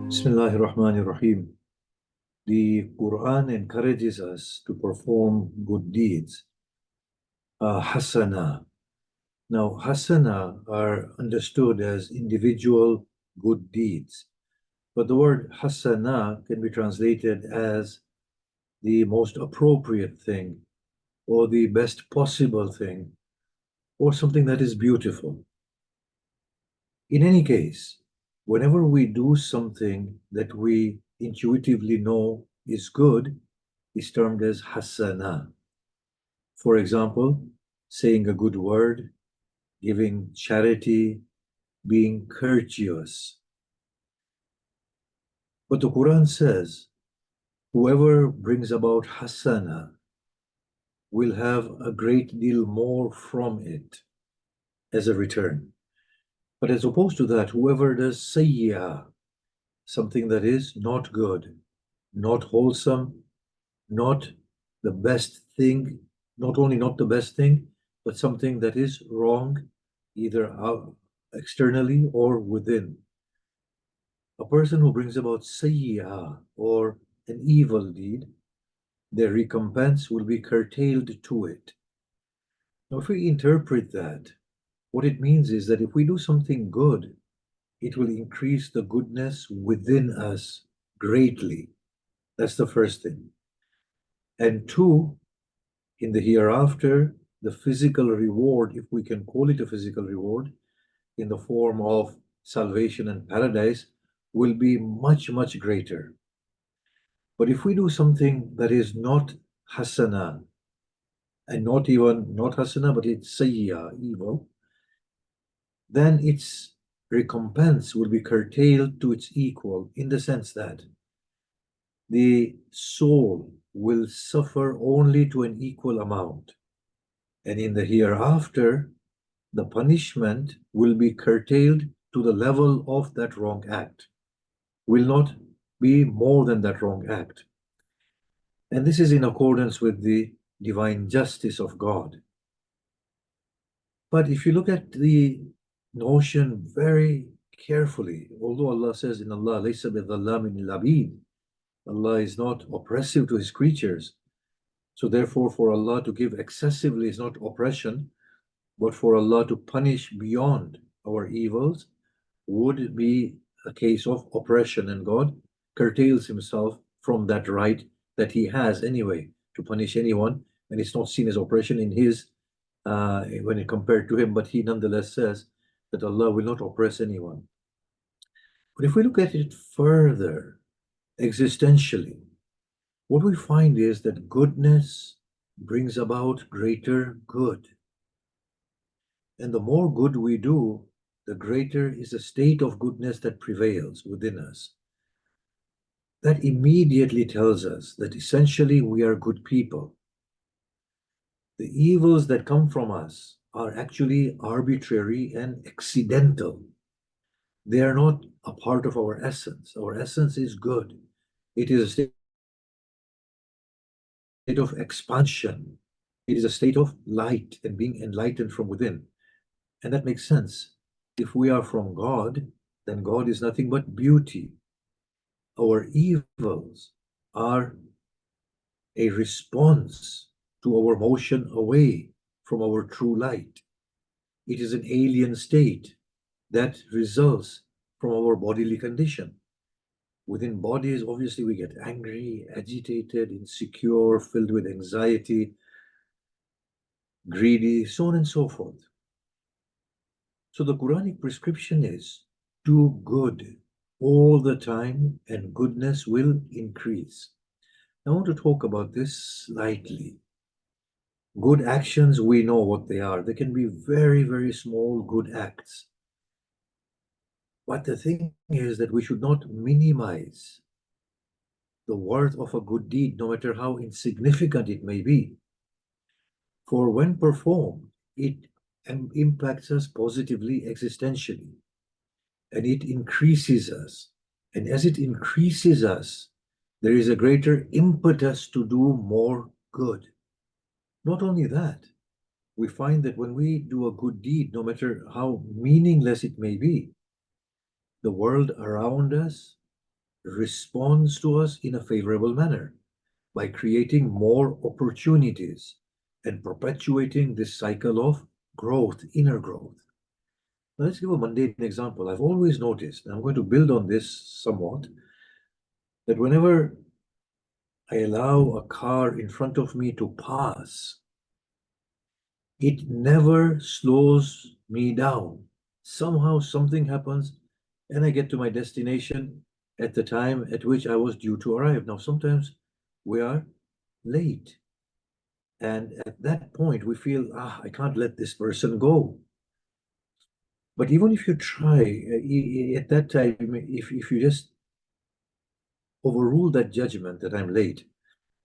Bismillahir Rahmanir Rahim. The Quran encourages us to perform good deeds. Hasana. Now, hasana are understood as individual good deeds, but the word hasana can be translated as the most appropriate thing, or the best possible thing, or something that is beautiful. In any case, whenever we do something that we intuitively know is good, is termed as hasana. For example, saying a good word, giving charity, being courteous. But the Quran says, whoever brings about hasana will have a great deal more from it as a return. But as opposed to that, whoever does sayyi'ah, something that is not good, not wholesome, not the best thing, not only not the best thing, but something that is wrong, either out, externally or within. A person who brings about sayyi'ah, or an evil deed, their recompense will be curtailed to it. Now, if we interpret that, what it means is that if we do something good, it will increase the goodness within us greatly. That's the first thing. And two, in the hereafter, the physical reward, if we can call it a physical reward, in the form of salvation and paradise, will be much, much greater. But if we do something that is not hasana, and not even not hasana, but it's sayya, evil, then its recompense will be curtailed to its equal, in the sense that the soul will suffer only to an equal amount. And in the hereafter, the punishment will be curtailed to the level of that wrong act, will not be more than that wrong act. And this is in accordance with the divine justice of God. But if you look at the notion very carefully, although Allah says in Allah, لَيْسَ بِظَلَّامٍ لِلْعَبِيدِ, Allah is not oppressive to his creatures. So therefore, for Allah to give excessively is not oppression, but for Allah to punish beyond our evils would be a case of oppression, and God curtails himself from that right that he has anyway to punish anyone, and it's not seen as oppression in his when it compared to him, but he nonetheless says that Allah will not oppress anyone. But if we look at it further, existentially, what we find is that goodness brings about greater good. And the more good we do, the greater is the state of goodness that prevails within us. That immediately tells us that essentially we are good people. The evils that come from us are actually arbitrary and accidental. They are not a part of our essence. Our essence is good. It is a state of expansion. It is a state of light and being enlightened from within. And that makes sense. If we are from God, then God is nothing but beauty. Our evils are a response to our motion away from our true light. It is an alien state that results from our bodily condition. Within bodies, obviously, we get angry, agitated, insecure, filled with anxiety, greedy, so on and so forth. So the Quranic prescription is do good all the time, and goodness will increase. I want to talk about this slightly. Good actions, we know what they are. They can be very, very small good acts. But the thing is that we should not minimize the worth of a good deed, no matter how insignificant it may be. For when performed, it impacts us positively existentially, and it increases us. And as it increases us, there is a greater impetus to do more good. Not only that, we find that when we do a good deed, no matter how meaningless it may be, the world around us responds to us in a favorable manner by creating more opportunities and perpetuating this cycle of growth, inner growth. Now, let's give a mundane example. I've always noticed, and I'm going to build on this somewhat, that whenever I allow a car in front of me to pass, it never slows me down. Somehow something happens and I get to my destination at the time at which I was due to arrive. Now, sometimes we are late. And at that point, we feel, I can't let this person go. But even if you try, at that time, if you just overrule that judgment that I'm late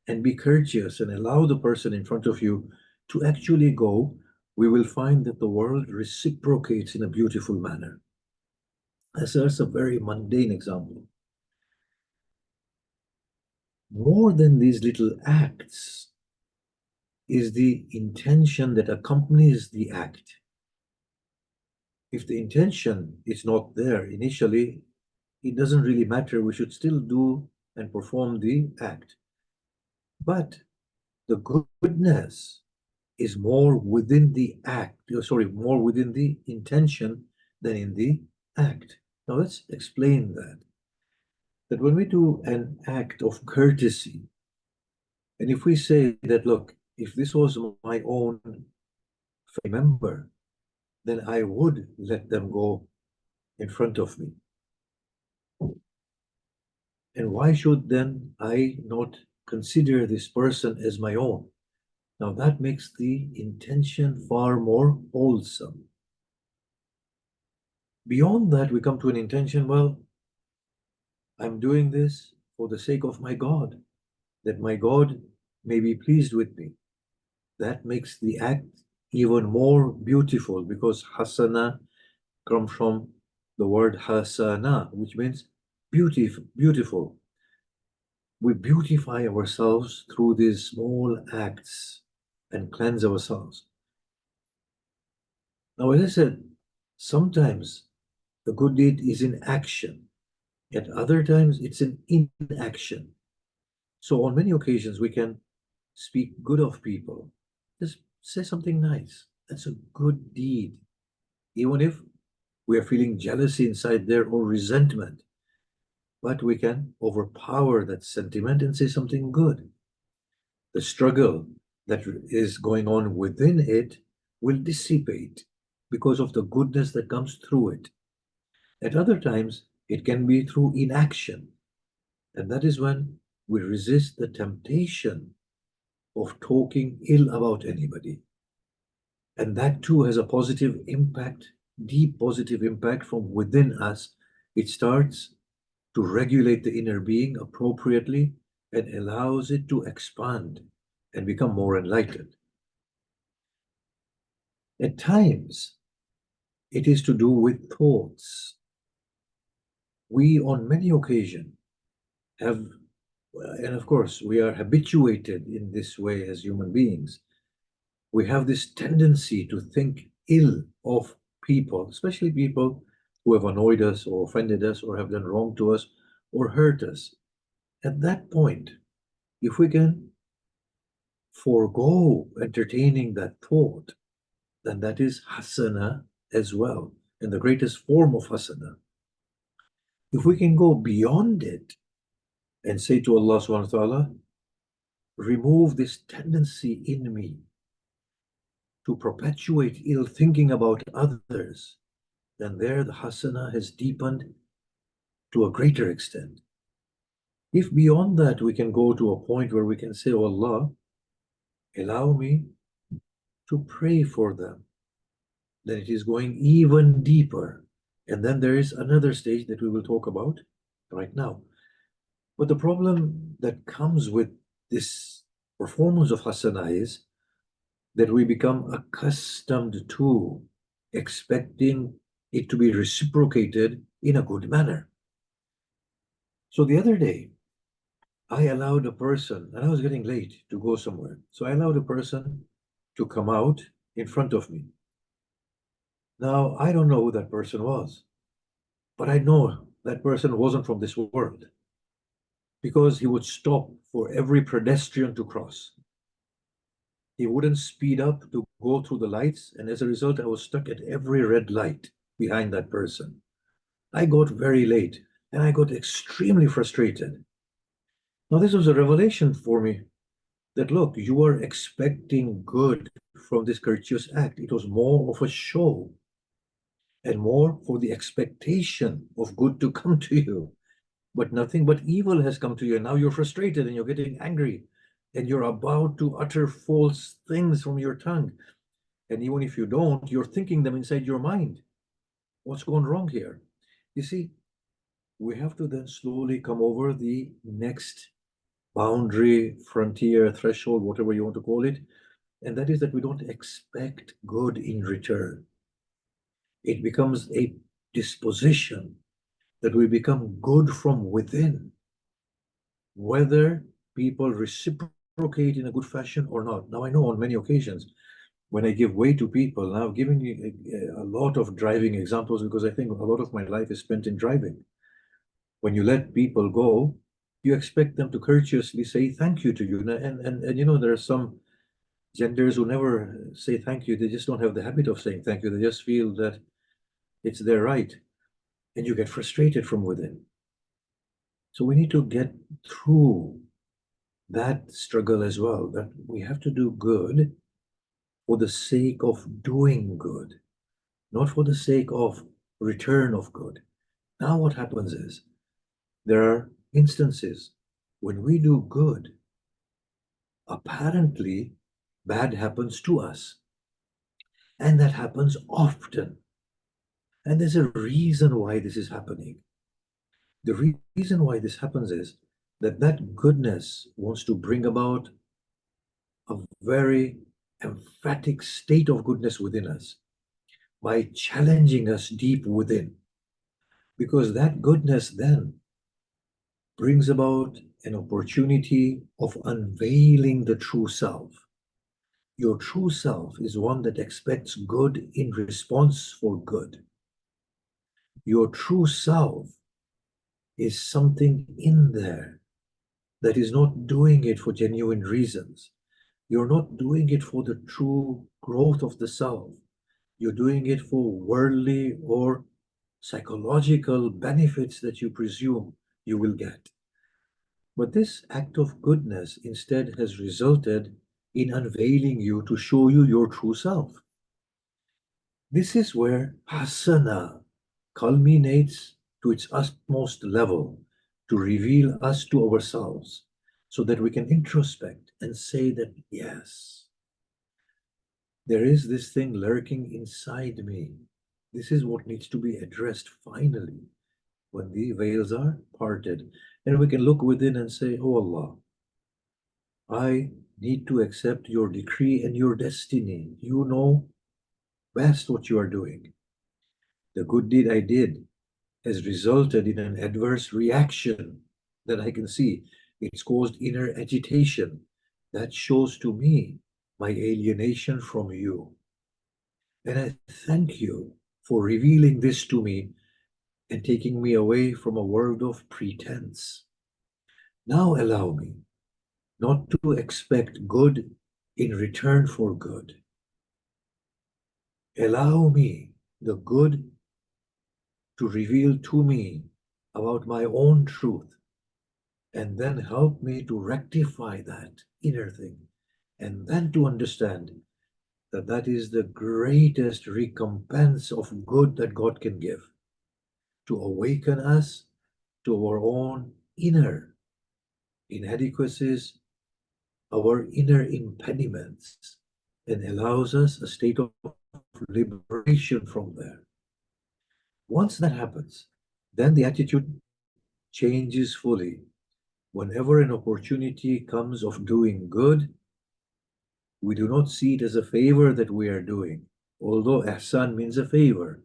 and be courteous and allow the person in front of you to actually go, we will find that the world reciprocates in a beautiful manner. That's a very mundane example. More than these little acts is the intention that accompanies the act. If the intention is not there initially, it doesn't really matter. We should still do and perform the act. But the goodness is more within the act, more within the intention than in the act. Now let's explain that. That when we do an act of courtesy, and if we say that, look, if this was my own family member, then I would let them go in front of me. And why should then I not consider this person as my own? Now that makes the intention far more wholesome. Beyond that, we come to an intention, well, I'm doing this for the sake of my God, that my God may be pleased with me. That makes the act even more beautiful because hasana comes from the word hasana, which means beautiful. We beautify ourselves through these small acts and cleanse ourselves. Now, as I said, sometimes the good deed is in action, at other times it's in inaction. So on many occasions we can speak good of people. Just say something nice. That's a good deed. Even if we are feeling jealousy inside there or resentment, but we can overpower that sentiment and say something good. The struggle that is going on within it will dissipate because of the goodness that comes through it. At other times, it can be through inaction. And that is when we resist the temptation of talking ill about anybody. And that too has a positive impact, deep positive impact from within us. It starts to regulate the inner being appropriately and allows it to expand and become more enlightened. At times, it is to do with thoughts. We, on many occasions, have, and of course, we are habituated in this way as human beings. We have this tendency to think ill of people, especially people who have annoyed us or offended us or have done wrong to us or hurt us. At that point, if we can forego entertaining that thought, then that is hasana as well, and the greatest form of hasana. If we can go beyond it and say to Allah subhanahu wa ta'ala, remove this tendency in me to perpetuate ill thinking about others, then there the hasana has deepened to a greater extent. If beyond that we can go to a point where we can say, oh Allah, allow me to pray for them, then it is going even deeper. And then there is another stage that we will talk about right now. But the problem that comes with this performance of hasana is that we become accustomed to expecting it to be reciprocated in a good manner. So the other day, I allowed a person, and I was getting late to go somewhere. So I allowed a person to come out in front of me. Now, I don't know who that person was, but I know that person wasn't from this world. because he would stop for every pedestrian to cross. He wouldn't speed up to go through the lights, and as a result, I was stuck at every red light behind that person. I got very late and I got extremely frustrated. Now, this was a revelation for me that look, you are expecting good from this courteous act. It was more of a show and more for the expectation of good to come to you. But nothing but evil has come to you. And now you're frustrated and you're getting angry and you're about to utter false things from your tongue. And even if you don't, you're thinking them inside your mind. What's gone wrong here? You see, we have to then slowly come over the next boundary, frontier, threshold, whatever you want to call it. And that is that we don't expect good in return. It becomes a disposition that we become good from within, whether people reciprocate in a good fashion or not. Now, I know on many occasions when I give way to people, now I'm giving you a lot of driving examples because I think a lot of my life is spent in driving. When you let people go, you expect them to courteously say thank you to you. And you know, there are some genders who never say thank you. They just don't have the habit of saying thank you. They just feel that it's their right. And you get frustrated from within. So we need to get through that struggle as well, that we have to do good for the sake of doing good, not for the sake of return of good. Now what happens is there are instances when we do good, apparently bad happens to us. And that happens often. And there's a reason why this is happening. The reason why this happens is that that goodness wants to bring about a very emphatic state of goodness within us by challenging us deep within. Because that goodness then brings about an opportunity of unveiling the true self. Your true self is one that expects good in response for good. Your true self is something in there that is not doing it for genuine reasons. You're not doing it for the true growth of the self. You're doing it for worldly or psychological benefits that you presume you will get. But this act of goodness instead has resulted in unveiling you to show you your true self. This is where hasana culminates to its utmost level to reveal us to ourselves so that we can introspect and say that, yes, there is this thing lurking inside me. This is what needs to be addressed finally when the veils are parted. And we can look within and say, oh Allah, I need to accept your decree and your destiny. You know best what you are doing. The good deed I did has resulted in an adverse reaction that I can see. It's caused inner agitation. That shows to me my alienation from you. And I thank you for revealing this to me and taking me away from a world of pretense. Now allow me not to expect good in return for good. Allow me the good to reveal to me about my own truth, and then help me to rectify that inner thing, and then to understand that that is the greatest recompense of good that God can give, to awaken us to our own inner inadequacies, our inner impediments, and allows us a state of liberation from there. Once that happens, then the attitude changes fully. Whenever an opportunity comes of doing good, we do not see it as a favor that we are doing. Although ihsan means a favor,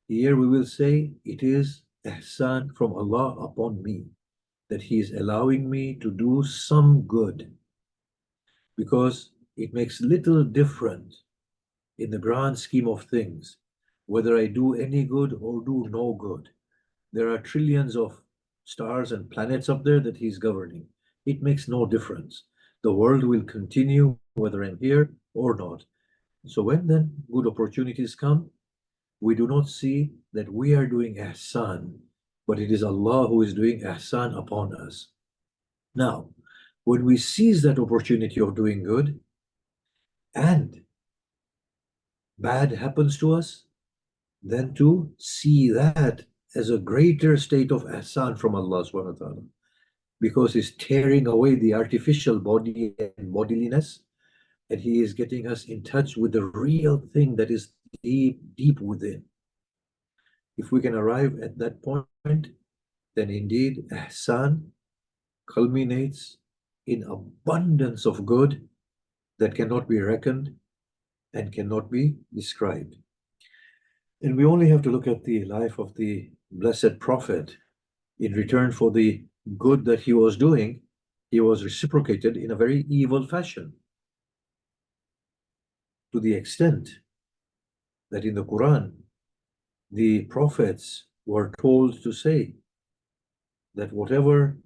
here we will say it is ihsan from Allah upon me, that He is allowing me to do some good, because it makes little difference in the grand scheme of things whether I do any good or do no good. There are trillions of stars and planets up there that he's governing. It makes no difference. The world will continue whether I'm here or not. So when then good opportunities come, we do not see that we are doing ihsan, but it is Allah who is doing ihsan upon us. Now, when we seize that opportunity of doing good and bad happens to us, then to see that as a greater state of ihsan from Allah subhanahu wa ta'ala, because He's tearing away the artificial body and bodiliness, and He is getting us in touch with the real thing that is deep, deep within. If we can arrive at that point, then indeed ihsan culminates in abundance of good that cannot be reckoned and cannot be described. And we only have to look at the life of the blessed Prophet. In return for the good that he was doing, he was reciprocated in a very evil fashion, to the extent that in the Quran, the prophets were told to say that whatever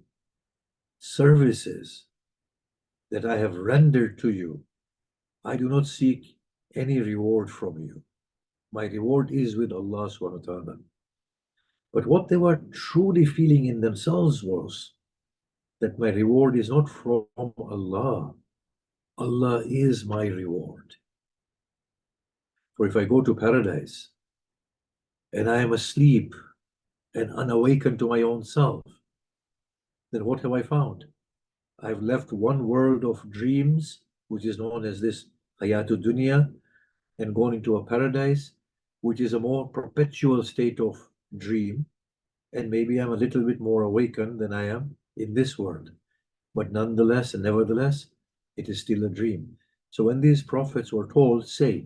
services that I have rendered to you, I do not seek any reward from you. My reward is with Allah subhanahu wa ta'ala. But what they were truly feeling in themselves was that my reward is not from Allah. Allah is my reward. For if I go to paradise and I am asleep and unawakened to my own self, then what have I found? I've left one world of dreams, which is known as this Hayatul Dunya, and gone into a paradise, which is a more perpetual state of dream. And maybe I'm a little bit more awakened than I am in this world. But nonetheless and nevertheless, it is still a dream. So when these prophets were told, say,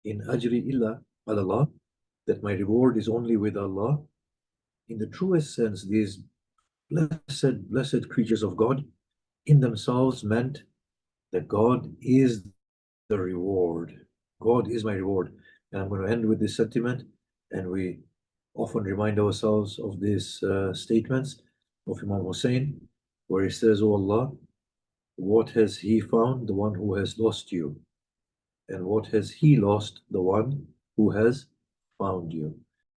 in ajri illa Allah, that my reward is only with Allah, in the truest sense, these blessed creatures of God in themselves meant that God is the reward. God is my reward. And I'm going to end with this sentiment, and we often remind ourselves of these statements of Imam Hussein, where he says, "O Allah, what has he found? The one who has lost you. And what has he lost? The one who has found you."